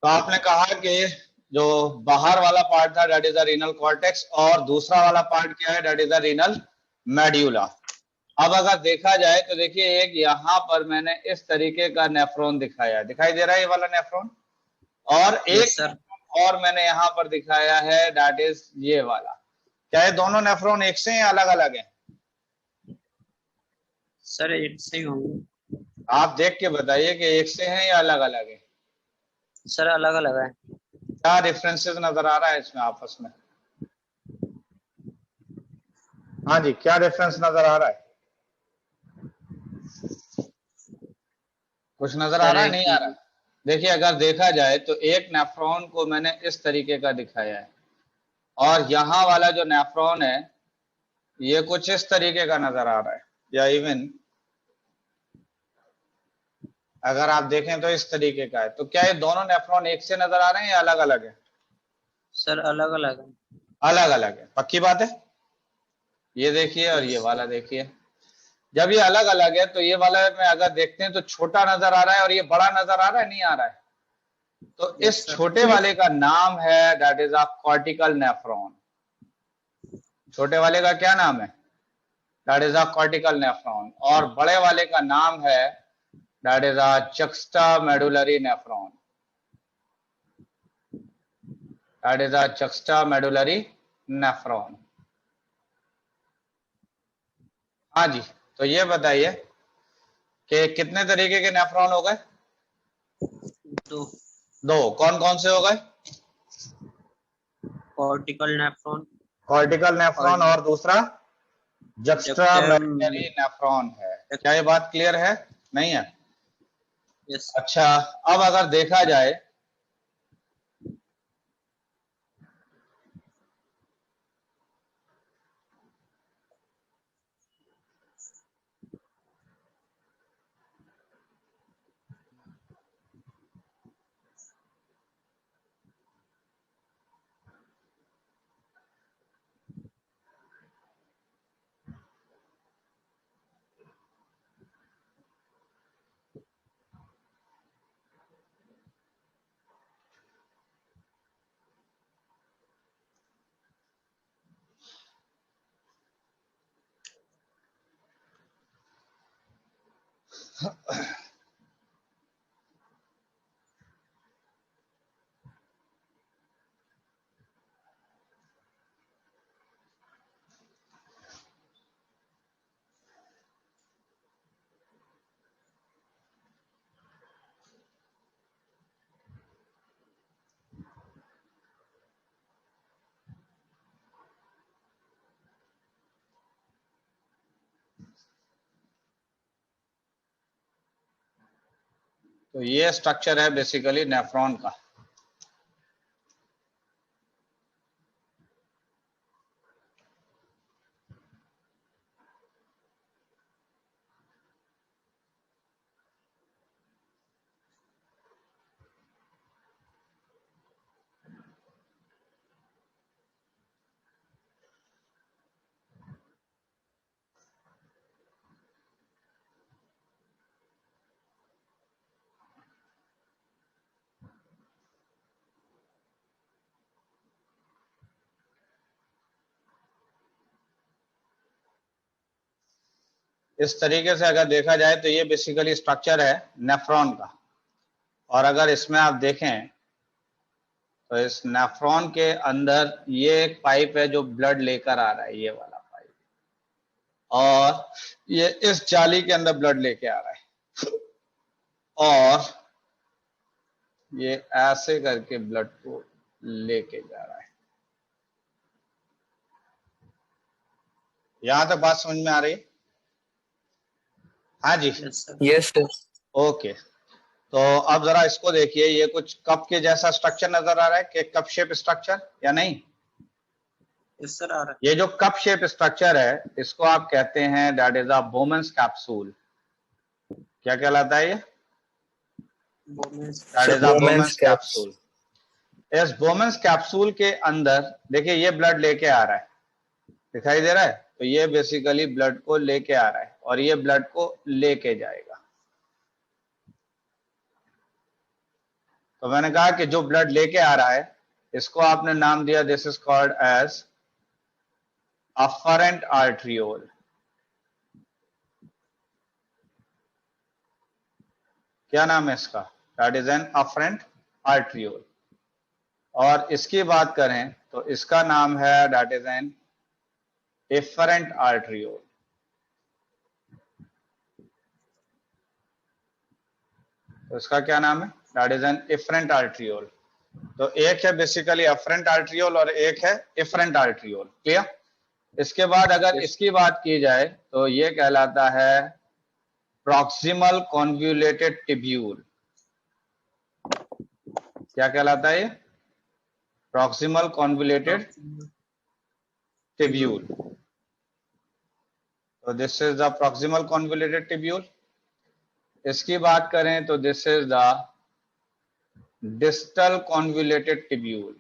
तो आपने कहा कि जो बाहर वाला पार्ट था that is the renal cortex, और दूसरा वाला पार्ट क्या है that is the renal medulla. अब अगर देखा जाए तो देखिए एक यहाँ पर मैंने इस तरीके का नेफ्रॉन दिखाया, दिखाई दे रहा है ये वाला नेफ्रॉन, और एक और मैंने यहाँ पर दिखाया है दैट इज ये वाला। क्या ये दोनों नेफ्रॉन एक से हैं अलग अलग हैं? सर एक से ही होंगे। आप देख के बताइए कि एक से हैं या अलग अलग है? सर अलग अलग है। क्या डिफरेंसेस नजर आ रहा है इसमें आपस में? हाँ जी, क्या डिफरेंस नजर आ रहा है? कुछ नजर आ रहा है, नहीं आ रहा? देखिए अगर देखा जाए तो एक नेफ्रॉन को मैंने इस तरीके का दिखाया है, और यहाँ वाला जो नेफ्रॉन है ये कुछ इस तरीके का नजर आ रहा है, या इवन अगर आप देखें तो इस तरीके का है। तो क्या ये दोनों नेफ्रॉन एक से नजर आ रहे हैं या अलग अलग है? सर अलग अलग है। अलग अलग है, पक्की बात है। ये देखिए और ये वाला देखिए, जब ये अलग अलग है तो ये वाला में अगर देखते हैं तो छोटा नजर आ रहा है और ये बड़ा नजर आ रहा है, नहीं आ रहा है? तो इस छोटे वाले का नाम है that is a cortical nephron. छोटे वाले का क्या नाम है? That is a cortical nephron. और बड़े वाले का नाम है that is a juxtamedullary nephron. That is a juxtamedullary nephron. हाँ जी, तो ये बताइए कि कितने तरीके के नेफ्रॉन हो गए? दो। कौन कौन से हो गए? Cortical nephron. कॉर्टिकल नेफ्रॉन और दूसरा जुक्स्टामेडुलरी नेफ्रॉन है। क्या ये बात क्लियर है? नहीं है? यस। अच्छा, अब अगर देखा जाए तो ये स्ट्रक्चर है बेसिकली नेफ्रॉन का। इस तरीके से अगर देखा जाए तो ये बेसिकली स्ट्रक्चर है नेफ्रॉन का। और अगर इसमें आप देखें तो इस नेफ्रॉन के अंदर ये एक पाइप है जो ब्लड लेकर आ रहा है, ये वाला पाइप, और ये इस जाली के अंदर ब्लड लेके आ रहा है, और ये ऐसे करके ब्लड को लेके जा रहा है। यहां तक बात समझ में आ रही है? हाँ जी, यस सर। ओके। तो अब जरा इसको देखिए, ये कुछ कप के जैसा स्ट्रक्चर नजर आ रहा है कि कप शेप स्ट्रक्चर, या नहीं? यस सर आ रहा है। ये जो कप शेप स्ट्रक्चर है इसको आप कहते हैं दैट इज अ बोमेंस कैप्सूल। क्या कहलाता है ये? That is a बोमेंस capsule. इस बोमेंस कैप्सूल के अंदर देखिए ये ब्लड लेके आ रहा है, दिखाई दे रहा है? तो ये बेसिकली ब्लड को लेके आ रहा है और ये ब्लड को लेके जाएगा। तो मैंने कहा कि जो ब्लड लेके आ रहा है इसको आपने नाम दिया, this is called as afferent arteriole. क्या नाम है इसका? That is an afferent arteriole. और इसकी बात करें तो इसका नाम है that is an efferent arteriole. तो इसका क्या नाम है? That is an efferent arteriole. तो एक है बेसिकली अफरेंट आर्ट्रियोल और एक है एफरेंट आर्ट्रियोल। क्लियर? इसके बाद अगर इसकी बात की जाए तो ये कहलाता है प्रॉक्सिमल कॉन्व्यूलेटेड टिब्यूल। क्या कहलाता है ये? Proximal convoluted tubule. तो this is the proximal convoluted tubule. इसकी बात करें तो this is the distal convoluted tubule.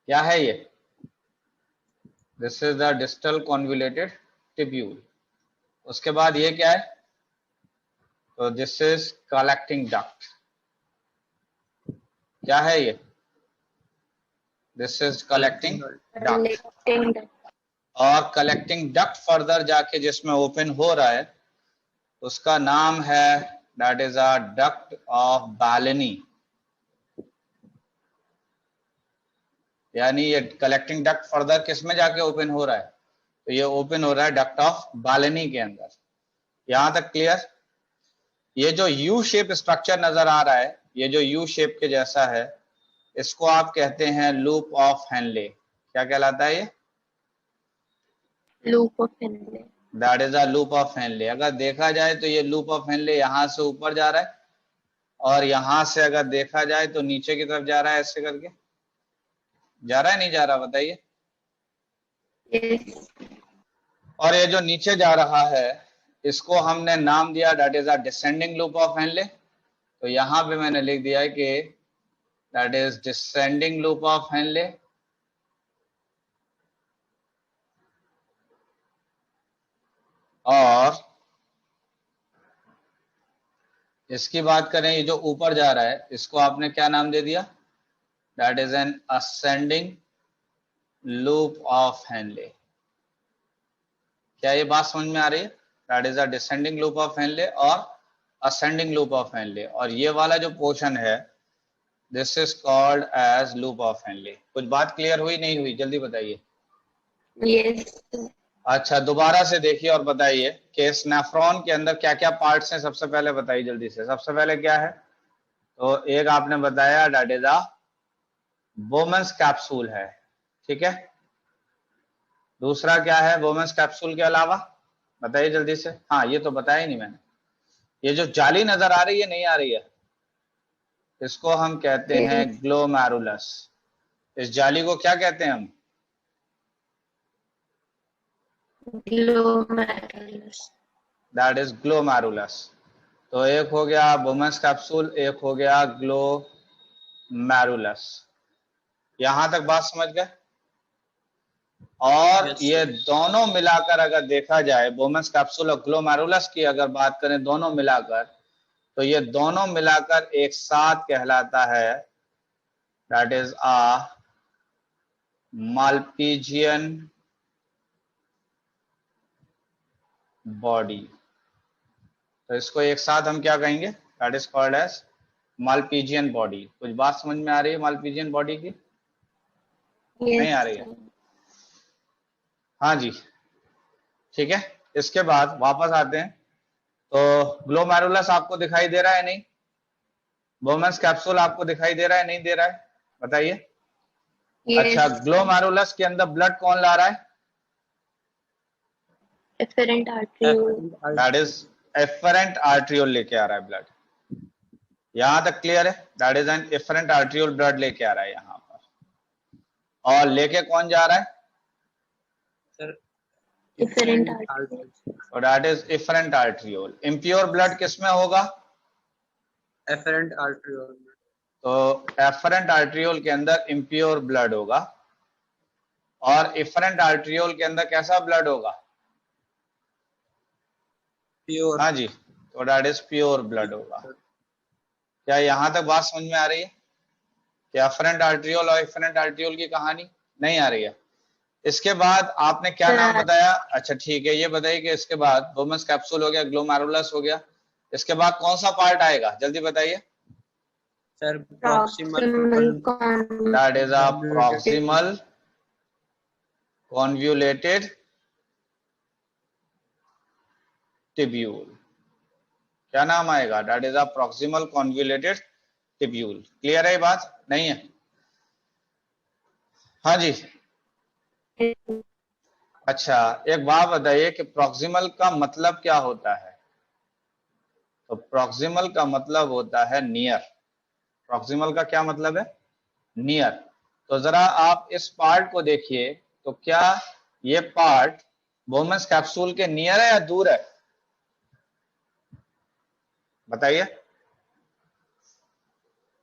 क्या है ये? This is the distal convoluted tubule. उसके बाद ये क्या है? तो दिस इज कलेक्टिंग डक्ट। क्या है ये? This is collecting duct. और कलेक्टिंग डक्ट फर्दर जाके जिसमें ओपन हो रहा है उसका नाम है that is a duct of Bellini. यानी ये कलेक्टिंग डक्ट फर्दर किस में जाके ओपन हो रहा है? तो ये ओपन हो रहा है डक्ट ऑफ बालेनी के अंदर। यहां तक क्लियर? ये जो यू शेप स्ट्रक्चर नजर आ रहा है, ये जो यू शेप के जैसा है, इसको आप कहते हैं लूप ऑफ हेनले। क्या कहलाता है ये? Loop of Henley. That is a loop of Henley. अगर देखा जाए तो ये लूप ऑफ हेनले यहां से ऊपर जा रहा है और यहां से अगर देखा जाए तो नीचे की तरफ जा रहा है। ऐसे करके जा रहा है, नहीं जा रहा? बताइए। yes. और ये जो नीचे जा रहा है इसको हमने नाम दिया that is a descending loop of Henley. तो यहां पे मैंने लिख दिया है कि that is descending loop of Henley. और इसकी बात करें, ये जो ऊपर जा रहा है इसको आपने क्या नाम दे दिया? That is N ascending loop of Henley. क्या ये बात समझ में आ रही है? That is a descending loop of Henley और असेंडिंग लूप ऑफ हेनले। और ये वाला जो पोर्शन है this is called as loop of Henley. कुछ बात क्लियर हुई नहीं हुई? जल्दी बताइए। yes. अच्छा, दोबारा से देखिए और बताइए कि इस नेफ्रॉन के अंदर क्या क्या पार्ट्स हैं। सबसे पहले बताइए जल्दी से। सबसे पहले क्या है? तो एक आपने बताया दैट इज अ बोमेंस कैप्सूल है। ठीक है। दूसरा क्या है बोमेंस कैप्सूल के अलावा? बताइए जल्दी से। हाँ, ये तो बताया ही नहीं मैंने। ये जो जाली नजर आ रही है, नहीं आ रही है, इसको हम कहते हैं ग्लोमेरुलस। इस जाली को क्या कहते हैं हम? ग्लोमेरुलस। That is glomerulus. तो एक हो गया बोमेंस कैप्सूल, एक हो गया ग्लोमेरुलस। यहां तक बात समझ गए? और Yes, ये sir. दोनों मिलाकर अगर देखा जाए, बोमेंस कैप्सूल और ग्लोमेरुलस की अगर बात करें दोनों मिलाकर, तो ये दोनों मिलाकर एक साथ कहलाता है that is a Malpighian body. तो इसको एक साथ हम क्या कहेंगे? That is called as Malpighian body. कुछ बात समझ में आ रही है माल्पीजियन बॉडी की? नहीं आ रही है? हाँ जी, ठीक है। इसके बाद वापस आते हैं। तो ग्लोमेरुलस आपको दिखाई दे रहा है नहीं? बोमेंस कैप्सूल आपको दिखाई दे रहा है नहीं दे रहा है? बताइए। yes. अच्छा, ग्लोमेरुलस के अंदर ब्लड कौन ला रहा है? Efferent arteriole. That is efferent arteriole लेके आ रहा है ब्लड। यहां तक क्लियर है? That is an efferent arteriole blood लेके आ रहा है यहां पर। और लेके कौन जा रहा है? Sir, efferent efferent arteriole. arteriole. तो that is efferent arteriole. Impure blood किसमें होगा? Efferent arteriole. तो एफरेंट आर्ट्रियोल के अंदर इम्प्योर ब्लड होगा और एफरेंट आर्ट्रियोल के अंदर कैसा ब्लड होगा? Pure. हाँ जी, तो दैट इज प्योर ब्लड होगा। क्या यहाँ तक बात समझ में आ रही है कि अफरेंट आर्ट्रियोल और इफरेंट आर्ट्रियोल की कहानी नहीं आ रही है? इसके बाद आपने क्या नाम बताया? अच्छा ठीक है, ये बताइए कि इसके बाद बोमस कैप्सूल हो गया, ग्लोमेरुलस हो गया, इसके बाद कौन सा पार्ट आएगा? जल्दी बताइए। Sir proximal that is a proximal convoluted tubule. क्या नाम आएगा? That is a proximal convoluted tubule. Clear है ये बात? नहीं है? हाँ जी। अच्छा एक बात बताइए कि प्रॉक्सिमल का मतलब क्या होता है? तो प्रॉक्सिमल का मतलब होता है नियर। प्रॉक्सिमल का क्या मतलब है? नियर। तो जरा आप इस पार्ट को देखिए, तो क्या ये पार्ट बोमस कैप्सूल के नियर है या दूर है? बताइए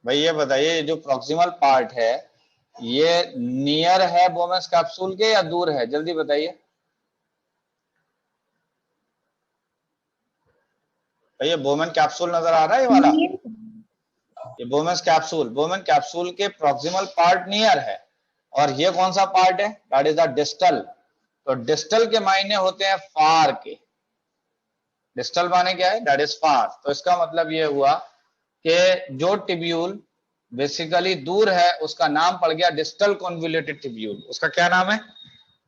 भाई, ये बताइए, जो प्रॉक्सिमल पार्ट है ये नियर है बोमस कैप्सूल के या दूर है? जल्दी बताइए भैया। बोमन कैप्सूल नजर आ रहा है ये वाला? ये बोमन कैप्सूल के प्रॉक्सिमल पार्ट नियर है, और ये कौन सा पार्ट है? That is the distal. तो डिस्टल के मायने होते हैं फार के। डिस्टल माने क्या है? That is far. तो इसका मतलब ये हुआ कि जो टिब्यूल बेसिकली दूर है उसका नाम पड़ गया डिस्टल कॉन्वोल्यूटेड टिब्यूल। उसका क्या नाम है?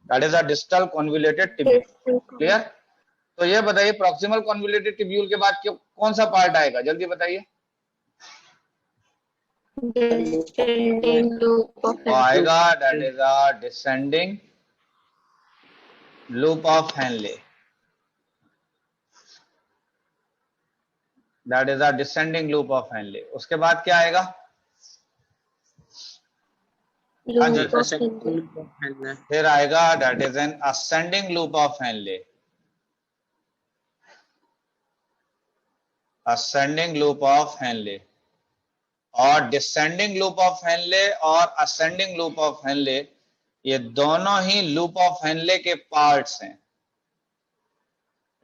That is a distal convoluted tubule. Clear? तो ये बताइए प्रॉक्सिमल कॉन्वोल्यूटेड टिब्यूल के बाद कौन सा पार्ट आएगा? जल्दी बताइए। descending loop of आएगा that is a descending loop of Henley. That is a descending loop of Henley. उसके बाद क्या आएगा? हाँ जी, loop of Henle. फिर आएगा that is N ascending loop of Henley. Ascending loop of Henley. और descending loop of Henley और ascending loop of Henley, ये दोनों ही लूप ऑफ हेनले के पार्ट्स हैं।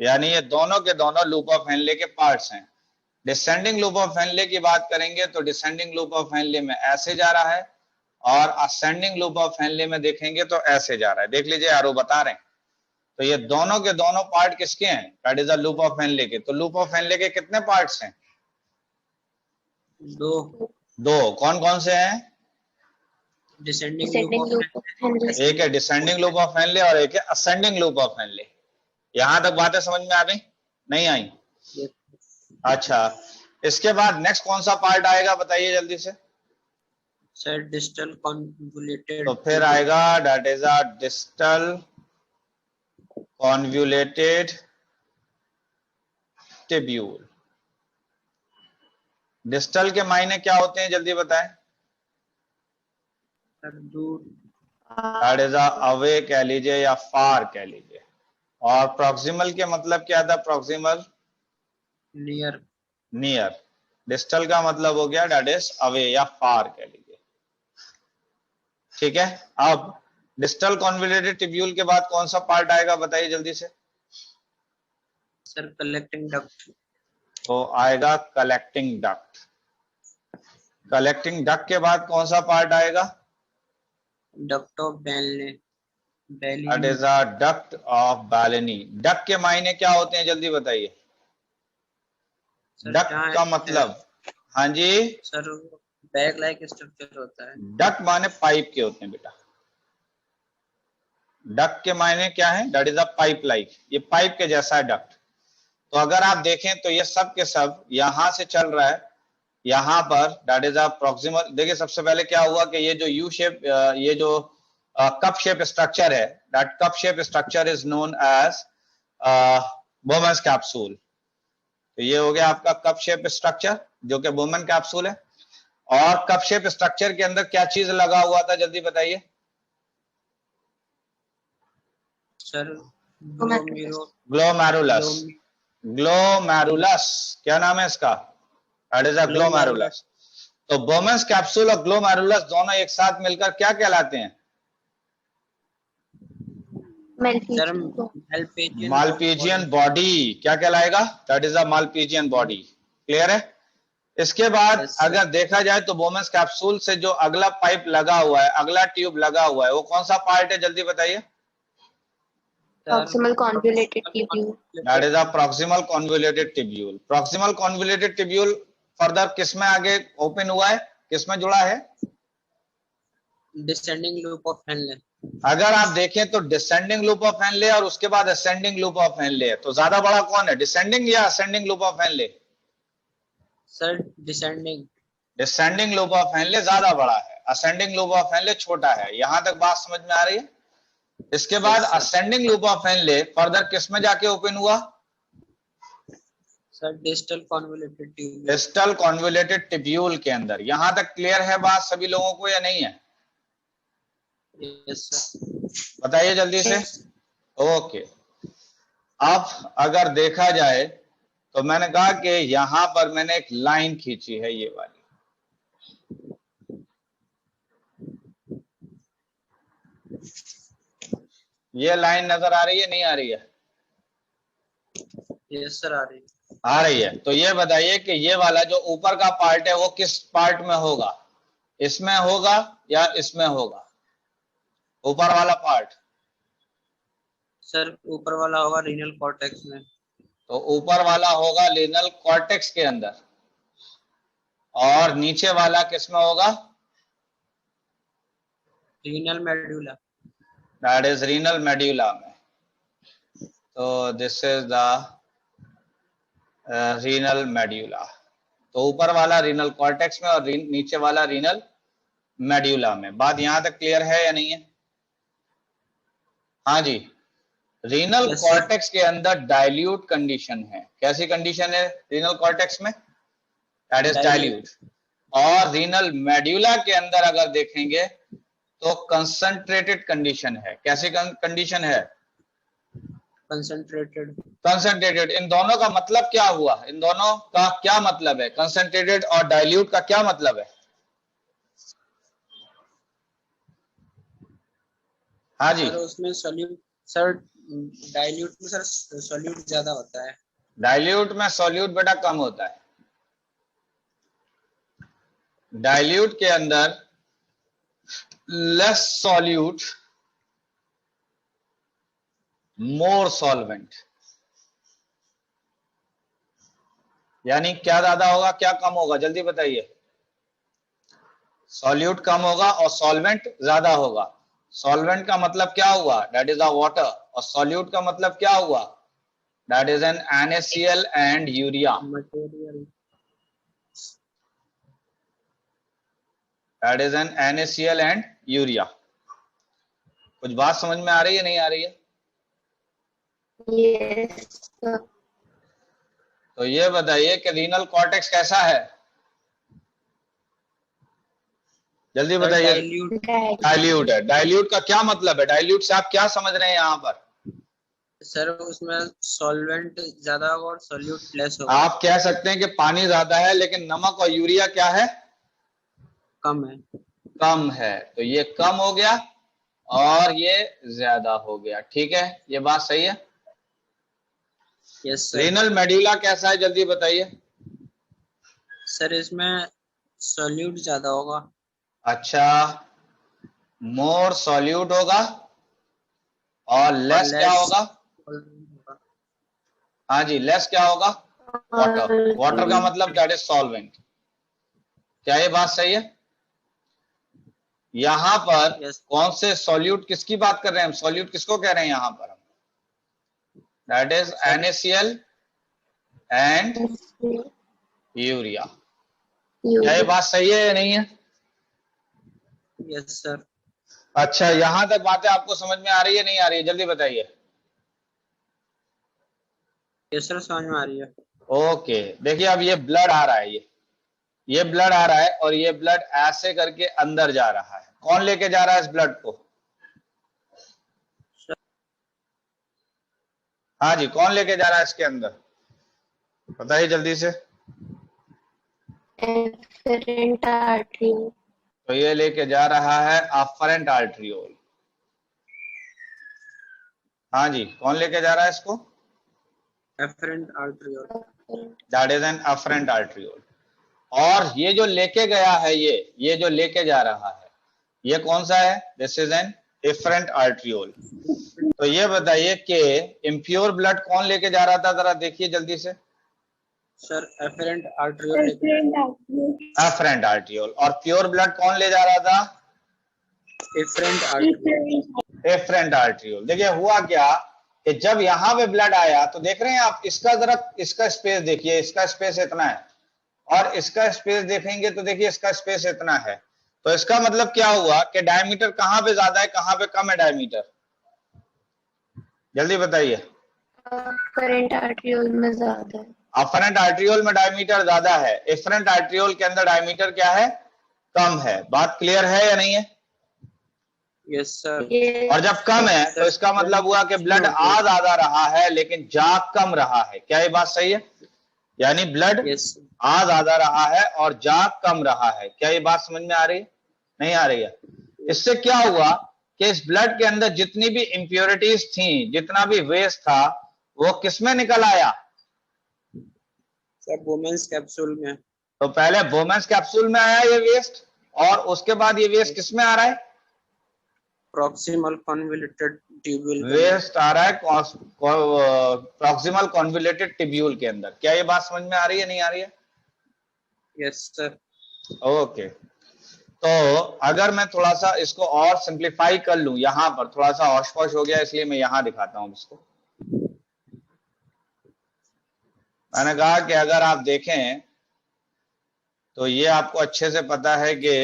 यानी ये दोनों के दोनों लूप ऑफ हेनले के पार्ट्स हैं। डिसेंडिंग लूप ऑफ हेनले की बात करेंगे तो डिसेंडिंग लूप ऑफ हेनले में ऐसे जा रहा है, और असेंडिंग लूप ऑफ हेनले में देखेंगे तो ऐसे जा रहा है। देख लीजिए यारो, बता रहे हैं। तो ये दोनों के दोनों पार्ट किसके हैं? That is the loop of Henley के। तो लूप ऑफ हेनले के कितने पार्ट्स हैं? दो। कौन कौन से हैं? Descending loop of Henle. एक है डिसेंडिंग लूप ऑफ हेनले और एक है असेंडिंग लूप ऑफ हेनले। यहां तक बातें समझ में आ गई? नहीं आई? अच्छा, इसके बाद नेक्स्ट कौन सा पार्ट आएगा बताइए जल्दी से। Sir distal convoluted. तो फिर आएगा that is a distal convoluted tubule. Distal के मायने क्या होते हैं? जल्दी बताएं। दैट इज अवे कह लीजिए या फार कह लीजिए। और प्रॉक्सिमल के मतलब क्या था? Proximal near. नियर। डिस्टल का मतलब हो गया दैट इज अवे या फार कह लीजिए। ठीक है, अब डिस्टल कॉन्वोल्यूटेड टिब्यूल के बाद कौन सा पार्ट आएगा बताइए जल्दी से। Sir collecting duct. तो आएगा कलेक्टिंग डक्ट। कलेक्टिंग डक्ट के बाद कौन सा पार्ट आएगा? Duct of Bellini. That is a duct of Bellini. Duct के मायने क्या होते हैं? जल्दी बताइए। डक्ट का मतलब? हाँ जी सर बैग लाइक स्ट्रक्चर होता है। डक्ट माने पाइप के होते हैं बेटा। डक्ट के मायने क्या है? That is a pipe like. ये पाइप के जैसा है डक्ट। तो अगर आप देखें तो ये सब के सब यहां से चल रहा है यहां पर, दैट इज अ प्रॉक्सिमल। देखिए सबसे पहले क्या हुआ कि ये जो यू शेप, ये जो कप शेप स्ट्रक्चर है, that cup shape structure is known as Bowman's capsule. तो ये हो गया आपका कप शेप स्ट्रक्चर जो कि बोमन कैप्सूल है। और कप शेप स्ट्रक्चर के अंदर क्या चीज लगा हुआ था? जल्दी बताइए। Sir glomerulus. ग्लोमेरुलस क्या नाम है इसका? That is a glomerulus. तो बोमन्स कैप्सूल और ग्लोमेरुलस दोनों एक साथ मिलकर क्या कहलाते हैं? Malpighian body. क्या कहलाएगा? That is a Malpighian body. Clear है? इसके बाद Yes, sir. अगर देखा जाए तो बोमेंस कैप्सूल से जो अगला पाइप लगा हुआ है, अगला ट्यूब लगा हुआ है, वो कौन सा पार्ट है, जल्दी बताइए। Proximal convoluted tubule. That is a proximal convoluted tubule. Proximal convoluted tubule further किसमें आगे ओपन हुआ है, किसमें जुड़ा है? Descending loop of Henle. अगर आप देखें तो डिसेंडिंग लूप ऑफ हेनले और उसके बाद असेंडिंग लूप ऑफ हेनले है, तो ज्यादा बड़ा कौन है, डिसेंडिंग या ascending loop of Henley? Sir, descending. Descending loop of Henley ज्यादा बड़ा है, असेंडिंग लूप ऑफ हेनले छोटा है। यहां तक बात समझ में आ रही है? इसके बाद ascending loop of Henley further किसमें जाके ओपन हुआ? Sir, distal convoluted tubule. Distal convoluted tubule के अंदर। यहां तक क्लियर है बात सभी लोगों को या नहीं है? Yes, sir. बताइए जल्दी से। ओके, अब अगर देखा जाए तो मैंने कहा कि यहां पर मैंने एक लाइन खींची है, ये वाली। ये लाइन नजर आ रही है, नहीं आ रही है? Yes, sir, आ रही है। आ रही है। तो ये बताइए कि ये वाला जो ऊपर का पार्ट है वो किस पार्ट में होगा, इसमें होगा या इसमें होगा? ऊपर वाला पार्ट सर ऊपर वाला होगा रीनल कॉर्टेक्स में। तो ऊपर वाला होगा लीनल कॉर्टेक्स के अंदर, और नीचे वाला किसमें होगा? Renal medulla. That is renal medulla में। तो this is the renal medulla. तो ऊपर वाला रीनल कॉर्टेक्स में और नीचे वाला रीनल मेड्यूला में। बात यहां तक क्लियर है या नहीं है? हाँ जी। Renal Yes, sir. कॉर्टेक्स के अंदर डाइल्यूट कंडीशन है। कैसी कंडीशन है रीनल कॉर्टेक्स में? That is dilute. और रीनल मेड्यूला के अंदर अगर देखेंगे तो कंसंट्रेटेड कंडीशन है। कैसी कंडीशन है? कंसंट्रेटेड। कंसंट्रेटेड। इन दोनों का मतलब क्या हुआ? इन दोनों का क्या मतलब है? कंसंट्रेटेड और डाइल्यूट का क्या मतलब है? हाँ जी। सर उसमें सॉल्यूट, सर डाइल्यूट में सर सॉल्यूट ज्यादा होता है। डाइल्यूट में सॉल्यूट बेटा कम होता है। डाइल्यूट के अंदर लेस सॉल्यूट मोर सॉल्वेंट। यानी क्या ज्यादा होगा क्या कम होगा, जल्दी बताइए। सॉल्यूट कम होगा और सॉल्वेंट ज्यादा होगा। सॉल्वेंट का मतलब क्या हुआ? That is a water. और सॉल्यूट का मतलब क्या हुआ? That is N NaCl and urea. Material. That is N NaCl and urea. कुछ बात समझ में आ रही है नहीं आ रही है? Yes, sir. तो ये बताइए कि रीनल कॉर्टेक्स कैसा है, जल्दी बताइए। डाइल्यूट। डाइल्यूट है। डाइल्यूट का क्या मतलब है? डाइल्यूट से आप क्या समझ रहे हैं यहाँ पर? सर उसमें सॉल्वेंट ज्यादा होगा और सॉल्यूट लेस होगा। आप कह सकते हैं कि पानी ज्यादा है लेकिन नमक और यूरिया क्या है? कम है। कम है। तो ये कम हो गया और ये ज्यादा हो गया। ठीक है, ये बात सही है। Yes sir. रीनल मेड्यूला कैसा है, जल्दी बताइए। सर इसमें सॉल्यूट ज्यादा होगा। अच्छा, मोर सॉल्यूट होगा और लेस क्या होगा? हाँ जी, लेस क्या होगा? वाटर। वाटर का मतलब दैट इज सॉल्वेंट। क्या ये बात सही है? यहां पर Yes. कौन से सॉल्यूट किसकी बात कर रहे हैं हम? सॉल्यूट किसको कह रहे हैं यहां पर हम? That is NaCl and urea. क्या ये बात सही है या नहीं है? Yes sir. अच्छा, यहां तक बातें आपको समझ में आ रही है नहीं आ रही है, जल्दी बताइए। यस सर समझ में आ रही है। ओके, देखिए अब ये ब्लड आ रहा है, ये ब्लड आ रहा है और ये ब्लड ऐसे करके अंदर जा रहा है। कौन लेके जा रहा है इस ब्लड को? हाँ जी, कौन लेके जा रहा है इसके अंदर, बताइए जल्दी से। Afferent arteriole. तो ये लेके जा रहा है अफरेंट आर्टरियोल। हाँ जी, कौन लेके जा रहा है इसको? Efferent arteriole. That is an afferent arteriole. और ये जो लेके गया है, ये जो लेके जा रहा है, ये कौन सा है? This is an efferent arteriole. तो ये बताइए कि इम्प्योर ब्लड कौन लेके जा रहा था, जरा देखिए जल्दी से। Sir efferent arteriole efferent arteriole. और प्योर ब्लड कौन ले जा रहा था? Efferent arteriole. Efferent arteriole. देखिए हुआ क्या कि जब यहाँ पे ब्लड आया तो देख रहे हैं आप, इसका जरा इसका स्पेस देखिए, इसका स्पेस इतना है और इसका स्पेस देखेंगे तो देखिए इसका स्पेस इतना है। तो इसका मतलब क्या हुआ कि डायमीटर कहाँ पे ज्यादा है, कहाँ पे कम है डायमीटर? जल्दी बताइए। करंट आर्ट्रियोल में ज्यादा है। अफरेंट आर्ट्रियोल में डायमीटर ज्यादा है, एफरेंट आर्ट्रियोल के अंदर डायमीटर क्या है? कम है। बात क्लियर है या नहीं है? Yes sir. और जब कम है तो इसका मतलब हुआ कि ब्लड आ ज्यादा रहा है लेकिन जा कम रहा है। क्या ये बात सही है? यानी ब्लड यस आ ज्यादा रहा है और जा कम रहा है। क्या ये बात समझ में आ रही है? नहीं आ रही है? इससे क्या हुआ कि इस ब्लड के अंदर जितनी भी इम्प्योरिटीज थी, जितना भी वेस्ट था, वो किसमें निकल आया? सर वुमेन्स कैप्सूल में। तो पहले वुमेन्स कैप्सूल में आया ये वेस्ट, और उसके बाद ये वेस्ट किसमें आ रहा है? प्रॉक्सिमल कॉन्वोल्यूटेड ट्यूब्यूल वेस्ट आ रहा है प्रॉक्सिमल कॉन्वोल्यूटेड ट्यूब्यूल के अंदर। क्या ये बात समझ में आ रही है, नहीं आ रही है? Yes sir. ओके। तो अगर मैं थोड़ा सा इसको और सिंप्लीफाई कर लूं, यहां पर थोड़ा सा हौश पौश हो गया इसलिए मैं यहां दिखाता हूं इसको। मैंने कहा कि अगर आप देखें तो ये आपको अच्छे से पता है कि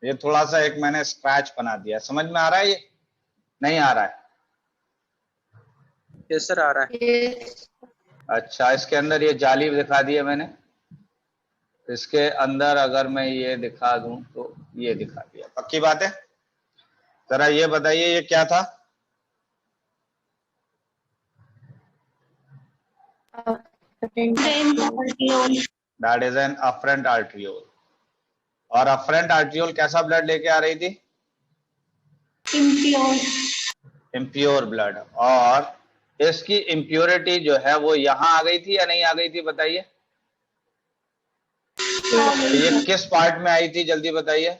ये थोड़ा सा एक मैंने स्क्रैच बना दिया, समझ में आ रहा है? ये नहीं आ रहा है? यस सर आ रहा है। अच्छा, इसके अंदर ये जाली दिखा दी है मैंने। इसके अंदर अगर मैं ये दिखा दूं तो ये दिखा दिया। पक्की बात है? जरा ये बताइए ये क्या था? That is an afferent arteriole. और अफरेंट आर्ट्रियोल कैसा ब्लड लेके आ रही थी? Impure blood. और इसकी इम्प्योरिटी जो है वो यहां आ गई थी या नहीं आ गई थी, बताइए? ये किस पार्ट में आई थी, जल्दी बताइए।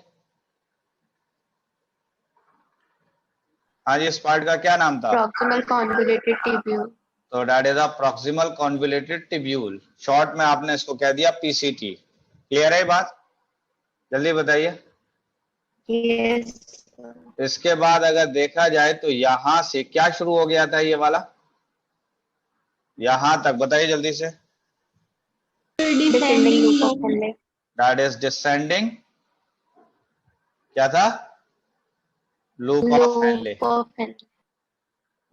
हाँ जी, इस पार्ट का क्या नाम था? Proximal convoluted tubule. तो that is a proximal convoluted tubule. Short में आपने इसको कह दिया पीसीटी। क्लियर है बात? जल्दी बताइए। यस। इसके बाद अगर देखा जाए तो यहां से क्या शुरू हो गया था, ये वाला यहां तक, बताइए जल्दी से। Descending loop of Henley. That is descending, क्या था? Loop of Henley.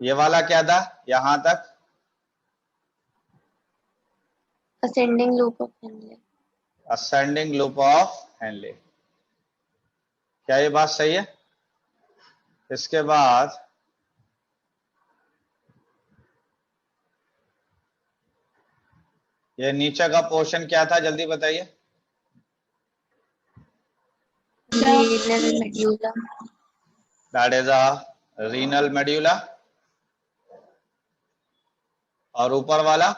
ये वाला क्या था यहां तक? Ascending loop of Henley. Ascending loop of Henley. क्या ये बात सही है? इसके बाद ये नीचे का पोर्शन क्या था, जल्दी बताइए। Renal medulla. That is a renal medulla. और ऊपर वाला?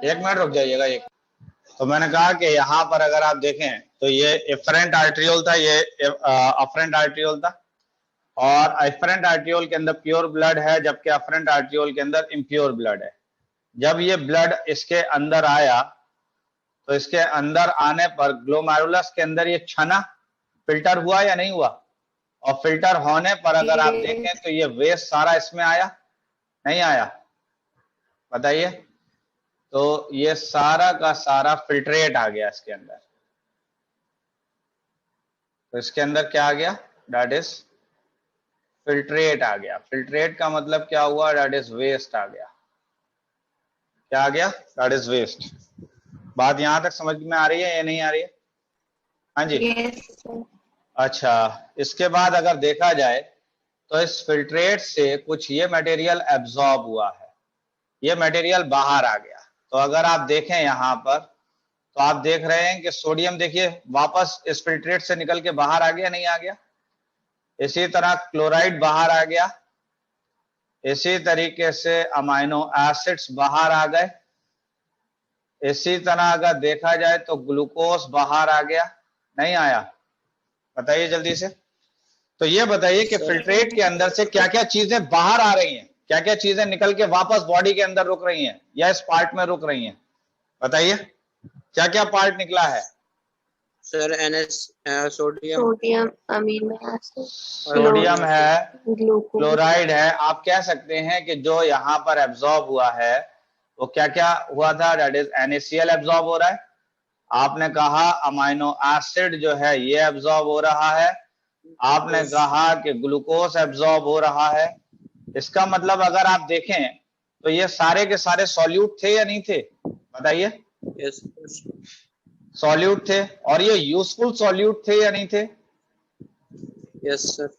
एक मिनट रुक जाइएगा एक। तो मैंने कहा कि यहाँ पर अगर आप देखें तो ये एफरेंट आर्ट्रियोल था, ये अफरेंट आर्ट्रियोल था। और एफरेंट आर्ट्रियोल के अंदर प्योर ब्लड है, जबकि अफरेंट आर्ट्रियोल के अंदर इम्प्योर ब्लड है। जब ये ब्लड इसके अंदर आया तो इसके अंदर आने पर ग्लोमेरुलस के अंदर ये छना फिल्टर हुआ या नहीं हुआ? और फिल्टर होने पर अगर आप देखें तो ये वेस्ट सारा इसमें आया, नहीं आया? बताइए। तो ये सारा का सारा फिल्ट्रेट आ गया इसके अंदर। तो इसके अंदर क्या आ गया? दैट इज फिल्ट्रेट आ गया। फिल्ट्रेट का मतलब क्या हुआ? दैट इज वेस्ट आ गया। क्या आ गया? That is waste. बात यहां तक समझ में आ रही है या नहीं आ रही है? हाँ जी। yes, अच्छा, इसके बाद अगर देखा जाए तो इस फिल्ट्रेट से कुछ ये मटेरियल एब्जॉर्ब हुआ है, ये मटेरियल बाहर आ गया। तो अगर आप देखें यहाँ पर तो आप देख रहे हैं कि सोडियम देखिए वापस इस फिल्ट्रेट से निकल के बाहर आ गया, नहीं आ गया। इसी तरह क्लोराइड बाहर आ गया, इसी तरीके से अमाइनो एसिड्स बाहर आ गए, इसी तरह अगर देखा जाए तो ग्लूकोज बाहर आ गया, नहीं आया। बताइए जल्दी से। तो ये बताइए कि फिल्ट्रेट के अंदर से क्या क्या चीजें बाहर आ रही हैं, क्या क्या चीजें निकल के वापस बॉडी के अंदर रुक रही हैं या इस पार्ट में रुक रही हैं। बताइए क्या क्या पार्ट निकला है। Sir sodium, sodium, amino acid, sodium है, ग्लूकोज, क्लोराइड है। आप कह सकते हैं कि जो यहाँ पर एब्जॉर्ब हुआ है वो क्या क्या हुआ था, दैट इज NaCl एब्जॉर्ब हो रहा है। आपने कहा अमाइनो एसिड जो है ये एब्जॉर्ब हो रहा है। आपने कहा कि ग्लूकोज एब्जॉर्ब हो रहा है। इसका मतलब अगर आप देखें तो ये सारे के सारे सॉल्यूट थे या नहीं थे। बताइए। यस सॉल्यूट थे, और ये यूजफुल सॉल्यूट थे या नहीं थे। Yes sir.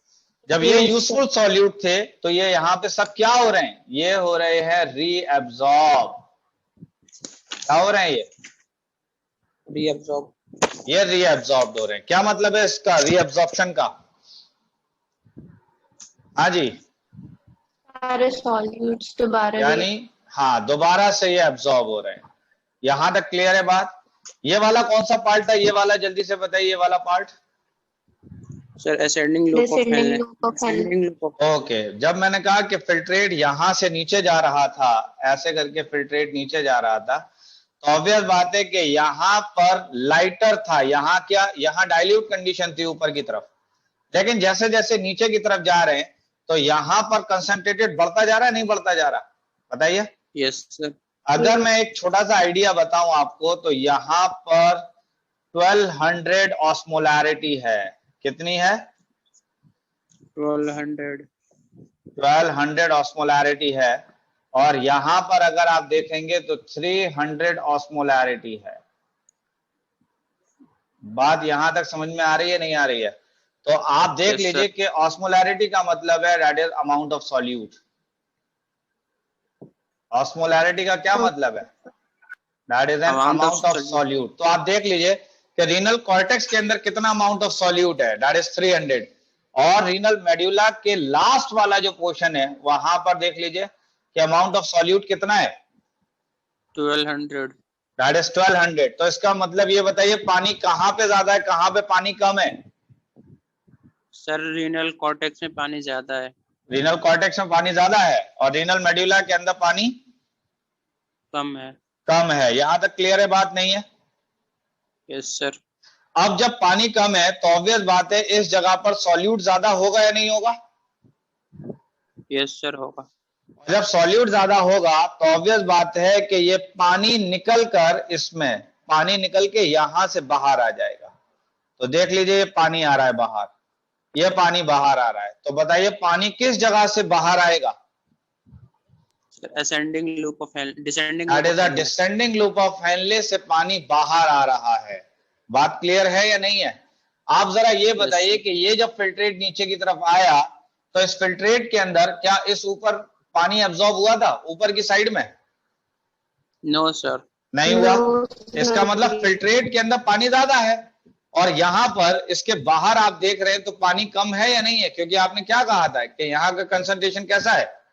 जब ये यूजफुल सॉल्यूट थे तो ये यहाँ पे सब क्या हो रहे हैं, ये हो रहे हैं रीएब्जॉर्ब। क्या हो रहे हैं ये रीएब्जॉर्ब हो रहे हैं। क्या मतलब है इसका रीएब्जॉर्प्शन का। हाँ जी, सारे सॉल्यूट्स दोबारा यानी हाँ दोबारा से ये एब्जॉर्ब हो रहे हैं। यहां तक क्लियर है बात। ये वाला कौन सा पार्ट था, ये वाला जल्दी से बताइए, ये वाला part. Sir ascending loop of Henley. Okay, जब मैंने कहा कि फिल्ट्रेट यहां से नीचे जा रहा था, ऐसे करके फिल्ट्रेट नीचे जा रहा था, तो ऑब्वियस बात है कि यहाँ पर लाइटर था, यहाँ क्या, यहाँ डाइल्यूट कंडीशन थी ऊपर की तरफ। लेकिन जैसे जैसे नीचे की तरफ जा रहे हैं तो यहाँ पर कंसंट्रेटेड बढ़ता जा रहा है, नहीं बढ़ता जा रहा। बताइए। Yes sir. अगर मैं एक छोटा सा आइडिया बताऊं आपको तो यहाँ पर 1200 ऑस्मोलैरिटी है। कितनी है। 1200 ऑस्मोलैरिटी है। और यहां पर अगर आप देखेंगे तो 300 ऑस्मोलैरिटी है। बात यहां तक समझ में आ रही है, नहीं आ रही है। तो आप देख लीजिए कि ऑस्मोलैरिटी का मतलब है that is amount of solute. Osmolarity का क्या मतलब है, that is an amount of solute. तो आप देख लीजिए कि रीनल कॉर्टेक्स के अंदर कितना अमाउंट ऑफ सॉल्यूट है, दैट इज 300। और रीनल मेड्यूला के लास्ट वाला जो पोर्शन है वहां पर देख लीजिए कि अमाउंट ऑफ सॉल्यूट कितना है, 1200, दैट इज 1200। तो इसका मतलब ये बताइए पानी कहां पे ज्यादा है, कहां पे पानी कम है। सर रीनल कॉर्टेक्स में पानी ज्यादा है। रीनल कॉर्टेक्स में पानी ज्यादा है और रीनल मेड्यूला के अंदर पानी कम है। कम है। यहां तक क्लियर है बात, नहीं है। Yes sir. अब जब पानी कम है तो ऑब्वियस बात है इस जगह पर सॉल्यूट ज्यादा होगा या नहीं होगा। यस सर होगा। जब सॉल्यूट ज्यादा होगा तो ऑब्वियस बात है कि ये पानी निकल कर, इसमें पानी निकल के यहां से बाहर आ जाएगा। तो देख लीजिए ये पानी आ रहा है बाहर, ये पानी बाहर आ रहा है। तो बताइए पानी किस जगह से बाहर आएगा। Ascending loop of descending, that is a descending loop of Henley से पानी बाहर आ रहा है। बात क्लियर है या नहीं है। आप जरा ये बताइए कि ये जब फिल्ट्रेट नीचे की तरफ आया तो इस फिल्ट्रेट के अंदर क्या इस ऊपर पानी एब्जॉर्ब हुआ था, ऊपर की साइड में। नो सर, नहीं हुआ। इसका मतलब फिल्ट्रेट के अंदर पानी ज्यादा है और यहां पर इसके बाहर आप देख रहे हैं तो पानी कम है या नहीं है, क्योंकि आपने क्या कहा था कि यहाँ का कंसंट्रेशन कैसा है।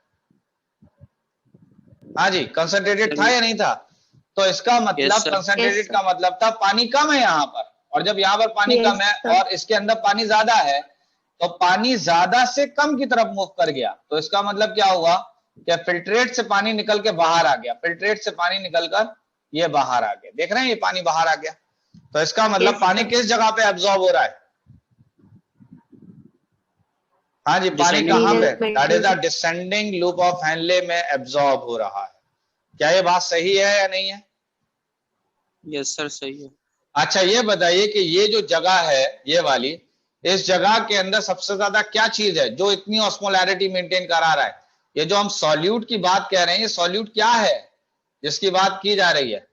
हाँ जी, कंसंट्रेटेड था या नहीं था। तो इसका मतलब कंसंट्रेटेड का मतलब था पानी कम है यहाँ पर, और जब यहाँ पर पानी कम है और इसके अंदर पानी ज्यादा है तो पानी ज्यादा से कम की तरफ मूव कर गया। तो इसका मतलब क्या हुआ कि फिल्ट्रेट से पानी निकल के बाहर आ गया, फिल्ट्रेट से पानी निकलकर ये बाहर आ गया। देख रहे हैं ये पानी बाहर आ गया। तो इसका मतलब पानी किस जगह पे एब्जॉर्ब हो रहा है। हाँ जी, पानी कहाँ पे, that is the descending loop of Henley में एब्जॉर्ब हो रहा है। क्या ये बात सही है या नहीं है। यस सर सही है। अच्छा ये बताइए कि ये जो जगह है ये वाली, इस जगह के अंदर सबसे ज्यादा क्या चीज है जो इतनी ऑस्मोलैरिटी मेंटेन करा रहा है। ये जो हम सॉल्यूट की बात कह रहे हैं, ये सॉल्यूट क्या है जिसकी बात की जा रही है।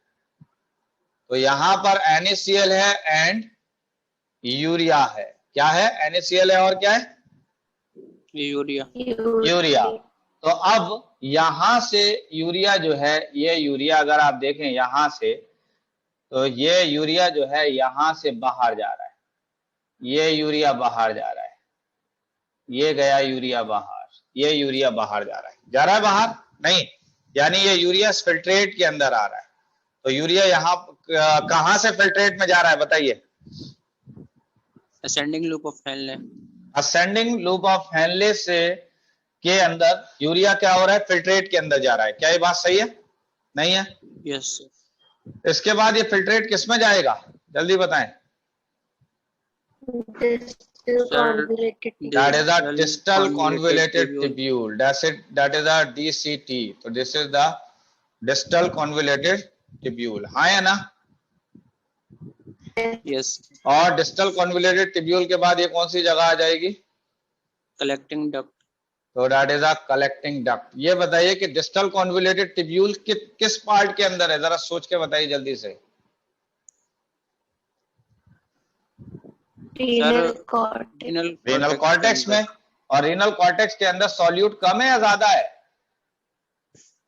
तो यहां पर NaCl है एंड यूरिया है। क्या है, NaCl है और क्या है, यूरिया। यूरिया। तो अब यहां से यूरिया जो है, ये यूरिया अगर आप देखें यहां से, तो ये यूरिया जो है यहां से बाहर जा रहा है, ये यूरिया बाहर जा रहा है, ये गया यूरिया बाहर, ये यूरिया बाहर जा रहा है बाहर नहीं, यानी ये यूरिया फिल्ट्रेट के अंदर आ रहा है। तो यूरिया यहाँ कहां से फिल्ट्रेट में जा रहा है बताइए? Ascending loop of Henley. Ascending loop of Henley से के अंदर यूरिया क्या हो रहा है? फिल्ट्रेट के अंदर जा रहा है। क्या ये बात सही है? नहीं है? यस। इसके बाद ये फिल्ट्रेट किस में जाएगा जल्दी बताएं? That is a distal convoluted tubule. That is a DCT. So this is the distal convoluted tubule. हाँ या ना? यस। और डिस्टल कॉन्वोल्यूटेड ट्यूब्यूल के बाद ये कौन सी जगह आ जाएगी? Collecting duct. तो that is a collecting duct. ये बताइए कि डिस्टल कॉन्वोल्यूटेड ट्यूब्यूल किस पार्ट के अंदर है? जरा सोच के बताइए जल्दी से। रीनल कॉर्टेक्स में। और रीनल कॉर्टेक्स के अंदर सॉल्यूट कम है या ज्यादा है?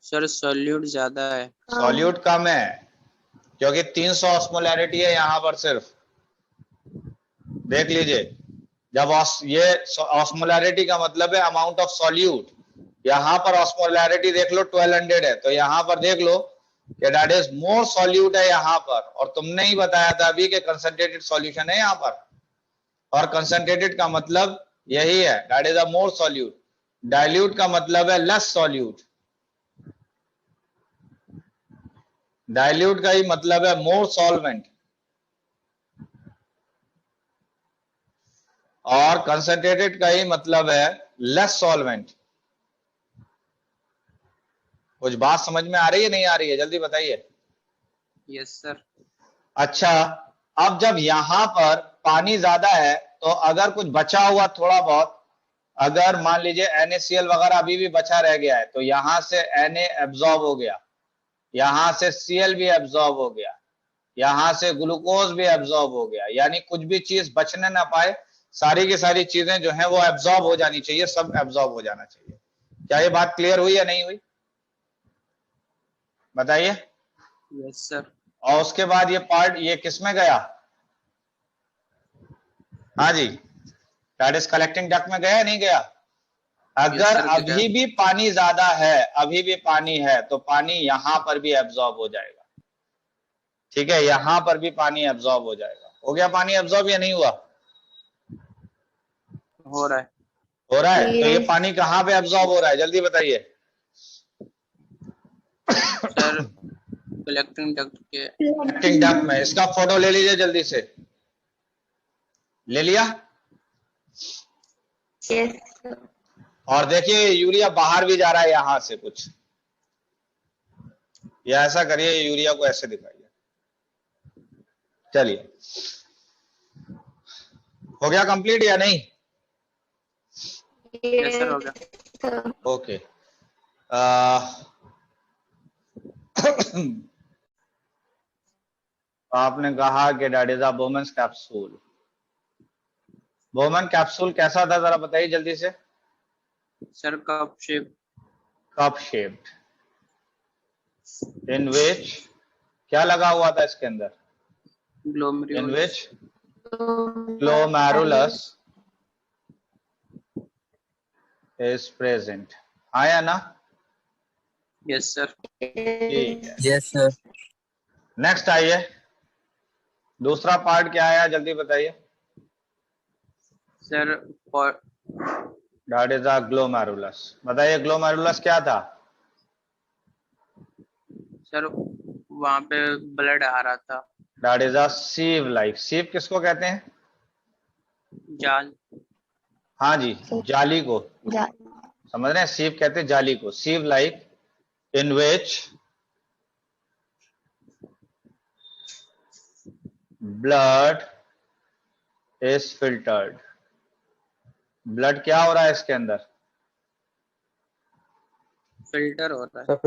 सर सॉल्यूट ज्यादा है। सॉल्यूट कम है क्योंकि 300 ऑस्मोलैरिटी है यहाँ पर सिर्फ। देख लीजिए, जब ये ऑस्मोलैरिटी का मतलब है अमाउंट ऑफ सॉल्यूट, यहाँ पर ऑस्मोलैरिटी देख लो 1200 है, तो यहाँ पर देख लो कि दैट इज मोर सॉल्यूट है यहाँ पर। और तुमने ही बताया था अभी कि कंसंट्रेटेड सॉल्यूशन है यहाँ पर, और कंसंट्रेटेड का मतलब यही है, that is a more solute. Dilute का मतलब है लेस सॉल्यूट, डाइल्यूट का ही मतलब है मोर सॉल्वेंट, और कंसंट्रेटेड का ही मतलब है लेस सॉल्वेंट। कुछ बात समझ में आ रही है नहीं आ रही है जल्दी बताइए। Yes sir. अच्छा, अब जब यहां पर पानी ज्यादा है तो अगर कुछ बचा हुआ थोड़ा बहुत, अगर मान लीजिए NaCl वगैरह अभी भी बचा रह गया है, तो यहां से Na एब्जॉर्ब हो गया, यहां से Cl भी एब्जॉर्ब हो गया, यहां से ग्लूकोज भी एब्जॉर्ब हो गया, यानी कुछ भी चीज बचने ना पाए, सारी की सारी चीजें जो है वो एब्जॉर्ब हो जानी चाहिए, सब एब्जॉर्ब हो जाना चाहिए। क्या ये बात क्लियर हुई या नहीं हुई बताइए? Yes sir. और उसके बाद ये पार्ट ये किस में गया? हाँ जी, दैट इज कलेक्टिंग डक्ट में गया नहीं गया? अगर अभी भी पानी ज्यादा है, अभी भी पानी है, तो पानी यहां पर भी एब्जॉर्ब हो जाएगा। ठीक है, यहां पर भी पानी एब्जॉर्ब हो जाएगा। हो गया पानी एब्जॉर्ब या नहीं हुआ? हो रहा है। हो रहा है। तो ये पानी कहां पे एब्जॉर्ब हो रहा है जल्दी बताइए। सर कलेक्टिंग डक्ट के। कलेक्टिंग डक्ट में। इसका फोटो ले लीजिए जल्दी से। ले लिया? yes, और देखिए यूरिया बाहर भी जा रहा है यहां से कुछ, या ऐसा करिए यूरिया को ऐसे दिखाइए। चलिए, हो गया कंप्लीट या नहीं? यस सर हो गया। ओके। आपने कहा कि that is a Bowman's capsule. Bowman capsule कैसा था जरा बताइए जल्दी से। Sir cup shape. Cup shaped, in which क्या लगा हुआ था इसके अंदर? In which glomerulus is present. हाँ या ना? Yes sir. ठीक है। Yes sir. नेक्स्ट आइए, दूसरा पार्ट क्या आया जल्दी बताइए। Sir that is a glomerulus. बताइए ग्लोमेरुलस क्या था? सर वहां पे ब्लड आ रहा था। That is a sieve like. Sieve किसको कहते हैं? जाल। हाँ जी, जाली को। समझ रहे हैं? सीव कहते हैं जाली को। Sieve like in which blood is filtered. Blood क्या हो रहा है इसके अंदर? फिल्टर हो रहा है।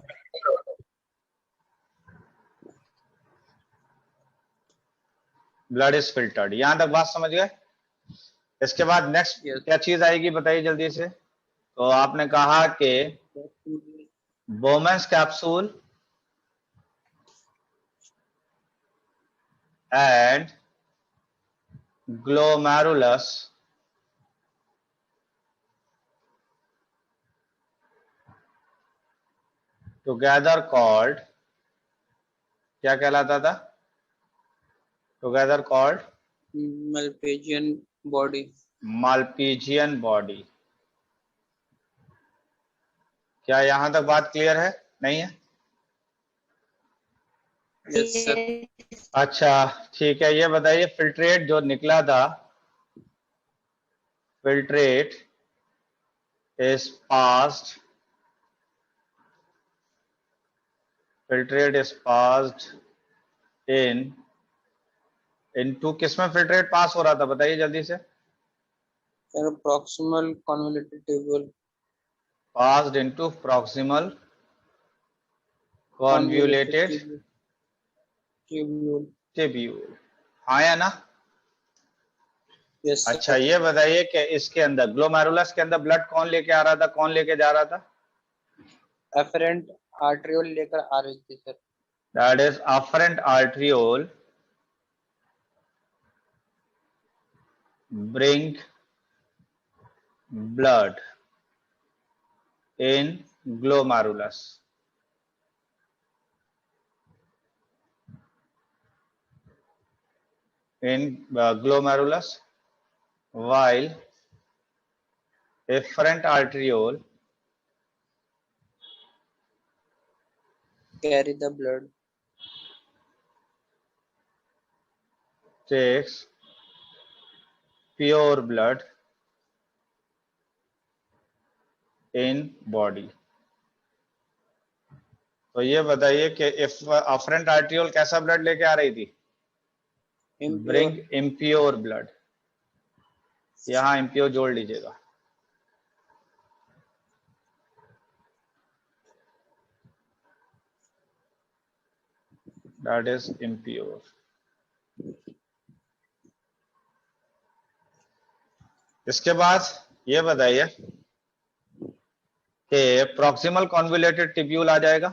Blood is filtered. यहां तक बात समझ गए? इसके बाद नेक्स्ट क्या चीज आएगी बताइए जल्दी से। तो आपने कहा कि Bowman's capsule and glomerulus together called, क्या कहलाता था? Together called Malpighian body. Malpighian body. क्या यहां तक बात क्लियर है? नहीं है? Yes, sir. अच्छा ठीक है, ये बताइए फिल्ट्रेट जो निकला था, filtrate is passed, filtrate is passed into किसमें फिल्ट्रेट पास हो रहा था, बताइए जल्दी से। Sir, proximal convoluted tubule. passed into proximal convoluted tubule. tubule, हाँ या ना? Yes, sir. अच्छा ये बताइए कि इसके अंदर ग्लोमेरुलस के अंदर ब्लड कौन लेके आ रहा था, कौन लेके जा रहा था? Afferent arteriole लेकर आ रही थी sir. That is afferent arteriole bring blood in glomerulus. In glomerulus, while efferent arteriole Carry the blood. takes pure blood in body. तो ये बताइए कि अफरेंट आर्टियोल कैसा ब्लड लेके आ रही थी? Bring impure blood. यहां इम्प्योर जोड़ लीजिएगा। That is impure. इसके बाद ये बताइए कि प्रॉक्सिमल कॉन्वुलेटेड टिब्यूल आ जाएगा।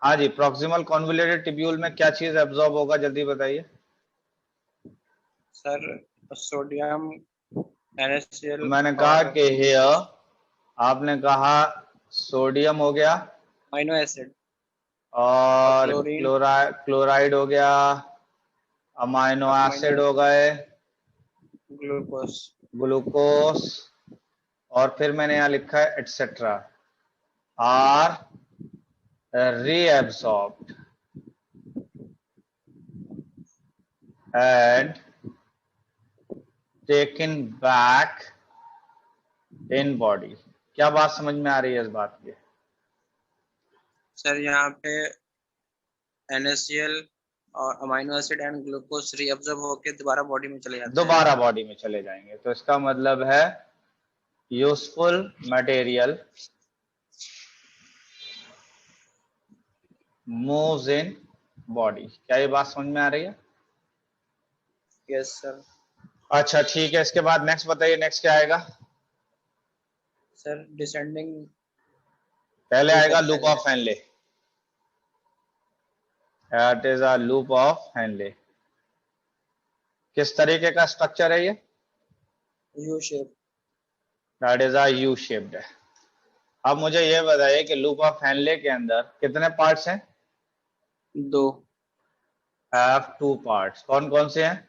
हाँ जी, प्रॉक्सिमल कॉन्वुलेटेड टिब्यूल में क्या चीज एब्जॉर्ब होगा, जल्दी बताइए। Sir sodium NaCl। मैंने कहा कि हेयर, आपने कहा सोडियम हो गया, अमीनो एसिड और क्लोरीन, क्लोराइड हो गया, अमाइनो एसिड हो गए, ग्लूकोज, ग्लूकोस, और फिर मैंने यहाँ लिखा है etcetera are reabsorbed and taken back in body। क्या बात समझ में आ रही है इस बात की? सर यहाँ पे NaCl और amino acid and glucose reabsorb होके दोबारा बॉडी में चले जाते हैं। दोबारा बॉडी में चले जाएंगे, तो इसका मतलब है useful material moves in body. क्या ये बात समझ में आ रही है? Yes sir. अच्छा ठीक है, इसके बाद नेक्स्ट बताइए, नेक्स्ट क्या आएगा? सर डिसेंडिंग, पहले आएगा loop of Henley. That is a loop of Henley. किस तरीके का स्ट्रक्चर है ये? U shape. That is a U shaped है। अब मुझे ये बताइए कि लूप ऑफ हेनले के अंदर कितने पार्ट्स हैं? 2। Have 2 parts. कौन कौन से हैं?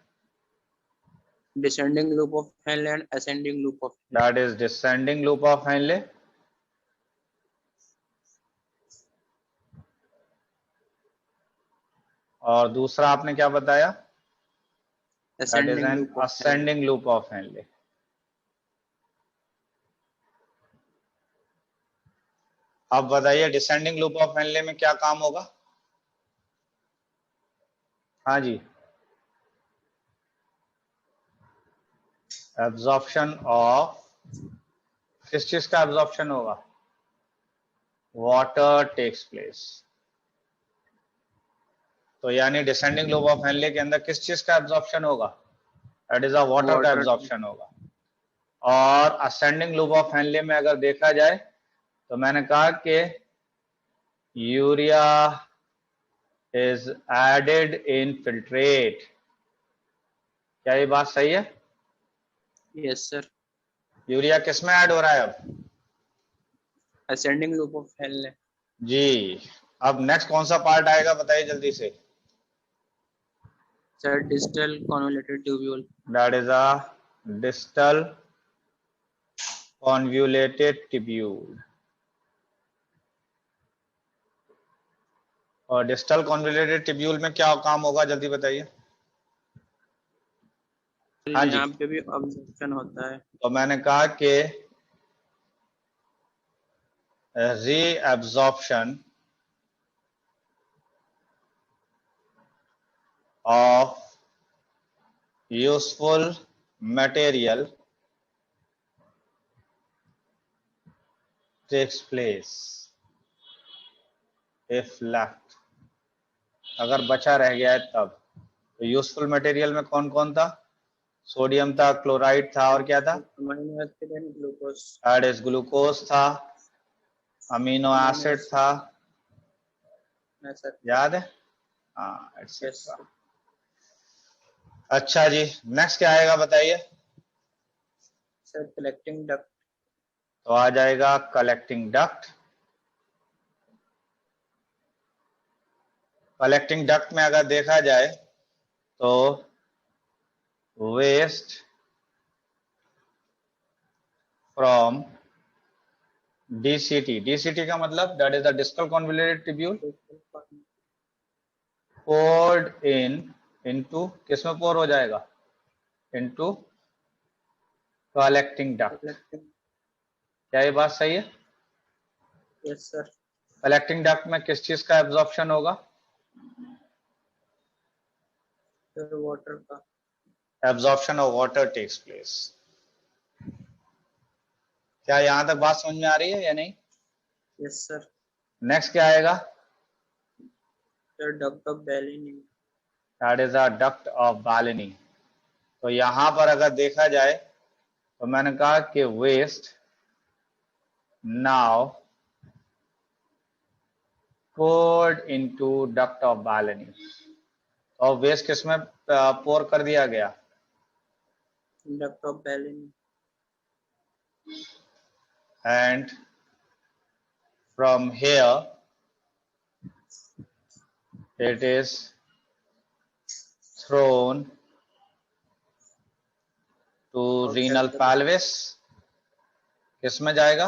Descending loop of Henley and ascending loop of Henley. That is descending loop of Henley और दूसरा आपने क्या बताया? That is N ascending loop of Henley. अब बताइए डिसेंडिंग लूप ऑफ हेनले में क्या काम होगा? हाँ जी, एब्जॉर्प्शन ऑफ, किस चीज का एब्जॉर्प्शन होगा? Water takes place. तो यानी डिसेंडिंग लूप ऑफ हेनले के अंदर किस चीज का एब्जॉर्प्शन होगा? दैट इज अ वाटर का एब्जॉर्प्शन होगा। और असेंडिंग लूप ऑफ हेनले में अगर देखा जाए तो मैंने कहा कि urea is added in filtrate. क्या ये बात सही है? Yes sir. यूरिया किस में ऐड हो रहा है अब? Ascending loop of Henle. जी। अब नेक्स्ट कौन सा पार्ट आएगा बताइए जल्दी से। Sir distal convoluted tubule. That is a distal convoluted tubule. और डिस्टल कॉन्वोल्यूटेड ट्यूब्यूल में क्या काम होगा जल्दी बताइए। हाँ जी। यहाँ पे भी अब्जॉर्प्शन होता है। तो मैंने कहा कि reabsorption of useful material takes place if left। अगर बचा रह गया है तब। तो यूजफुल मटेरियल में कौन कौन था? सोडियम था, क्लोराइड था, और क्या था? Amino acid and glucose. That is glucose था, अमीनो एसिड था, याद है? हाँ, एटसेट्रा। अच्छा जी, नेक्स्ट क्या आएगा बताइए। Sir collecting duct. तो आ जाएगा कलेक्टिंग डक्ट। कलेक्टिंग डक्ट में अगर देखा जाए तो वेस्ट फ्रॉम DCT, DCT का मतलब that is the distal convoluted tubule, poured into किस में पोर हो जाएगा? Into collecting duct. क्या ये बात सही है? Yes sir. कलेक्टिंग डक्ट में किस चीज का एब्जॉर्प्शन होगा? वाटर का। Absorption of water takes place. क्या यहां तक बात समझ में आ रही है या नहीं? Yes sir. नेक्स्ट क्या आएगा? Sir duct of Bellini. That is a duct of Bellini. तो यहां पर अगर देखा जाए तो मैंने कहा कि waste now poured into duct of Balani। और वेस्ट किसमें पोर कर दिया गया? Duct of Bellini. And from here it is thrown to renal pelvis। किसमें जाएगा?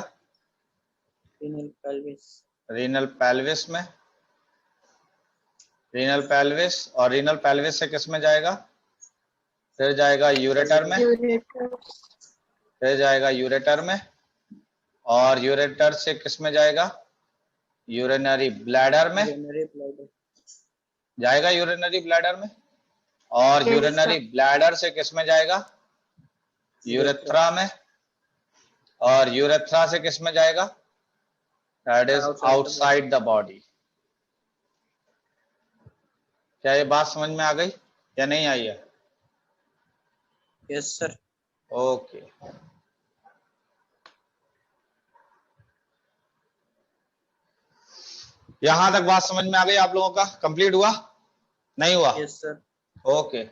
Renal pelvis. रीनल पेल्विस में। रीनल पेल्विस, और रीनल पेल्विस से किसमें जाएगा? फिर जाएगा यूरेटर में। फिर जाएगा यूरेटर में, और यूरेटर से किसमें जाएगा? यूरिनरी ब्लैडर में जाएगा, यूरिनरी ब्लैडर में। और यूरिनरी ब्लैडर से किसमें जाएगा? यूरेथ्रा में। और यूरेथ्रा से किसमें जाएगा? That is outside the body. क्या ये बात समझ में आ गई या नहीं आई है? Yes sir. ओके। यहां तक बात समझ में आ गई आप लोगों का? कंप्लीट हुआ नहीं हुआ? Yes sir. ओके।